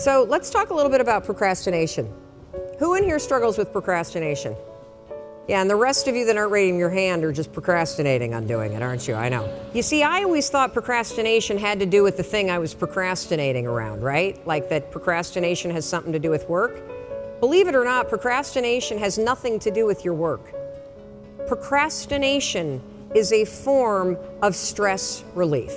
So let's talk a little bit about procrastination. Who in here struggles with procrastination? Yeah, and the rest of you that aren't raising your hand are just procrastinating on doing it, aren't you? I know. You see, I always thought procrastination had to do with the thing I was procrastinating around, right? Like that procrastination has something to do with work. Believe it or not, procrastination has nothing to do with your work. Procrastination is a form of stress relief.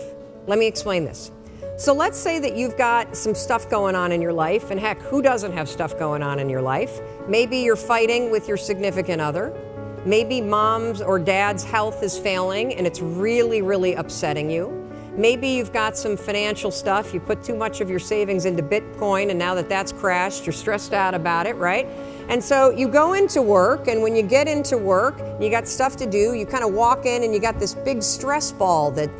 Let me explain this. So let's say that you've got some stuff going on in your life, and heck, who doesn't have stuff going on in your life? Maybe you're fighting with your significant other. Maybe mom's or dad's health is failing and it's really, really upsetting you. Maybe you've got some financial stuff. You put too much of your savings into Bitcoin, and now that that's crashed, you're stressed out about it, right? And so you go into work, and when you get into work, you got stuff to do, you kind of walk in and you got this big stress ball that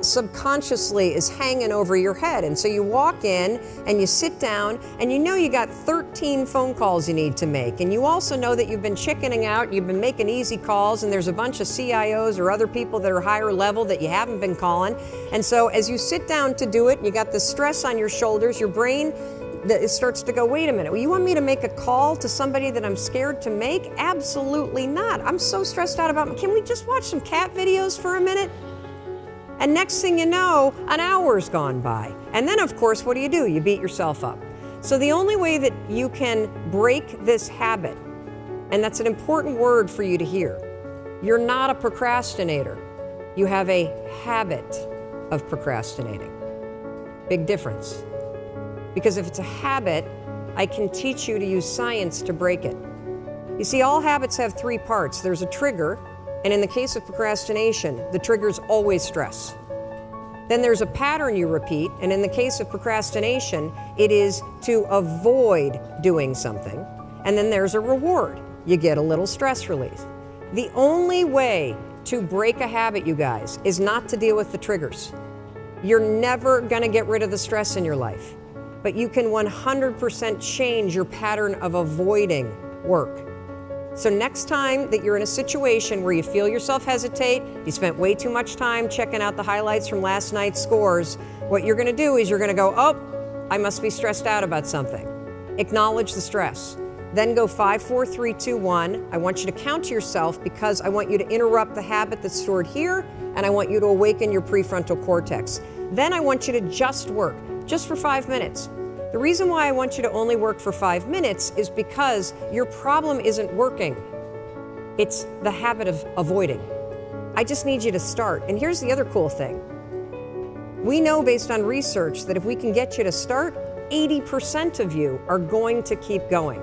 subconsciously is hanging over your head. And so you walk in and you sit down, and you know you got 13 phone calls you need to make. And you also know that you've been chickening out, you've been making easy calls, and there's a bunch of CIOs or other people that are higher level that you haven't been calling. And so as you sit down to do it, you got the stress on your shoulders, your brain it starts to go, wait a minute, well, you want me to make a call to somebody that I'm scared to make? Absolutely not. I'm so stressed out about, can we just watch some cat videos for a minute? And next thing you know, an hour's gone by. And then of course, what do? You beat yourself up. So the only way that you can break this habit, and that's an important word for you to hear, you're not a procrastinator. You have a habit of procrastinating. Big difference. Because if it's a habit, I can teach you to use science to break it. You see, all habits have three parts. There's a trigger, and in the case of procrastination, the trigger's always stress. Then there's a pattern you repeat, and in the case of procrastination, it is to avoid doing something. And then there's a reward. You get a little stress relief. The only way to break a habit, you guys, is not to deal with the triggers. You're never gonna get rid of the stress in your life, but you can 100% change your pattern of avoiding work. So next time that you're in a situation where you feel yourself hesitate, you spent way too much time checking out the highlights from last night's scores, what you're gonna do is you're gonna go, oh, I must be stressed out about something. Acknowledge the stress. Then go 5, 4, 3, 2, 1. I want you to count to yourself because I want you to interrupt the habit that's stored here, and I want you to awaken your prefrontal cortex. Then I want you to just work, just for 5 minutes. The reason why I want you to only work for 5 minutes is because your problem isn't working. It's the habit of avoiding. I just need you to start. And here's the other cool thing. We know based on research that if we can get you to start, 80% of you are going to keep going.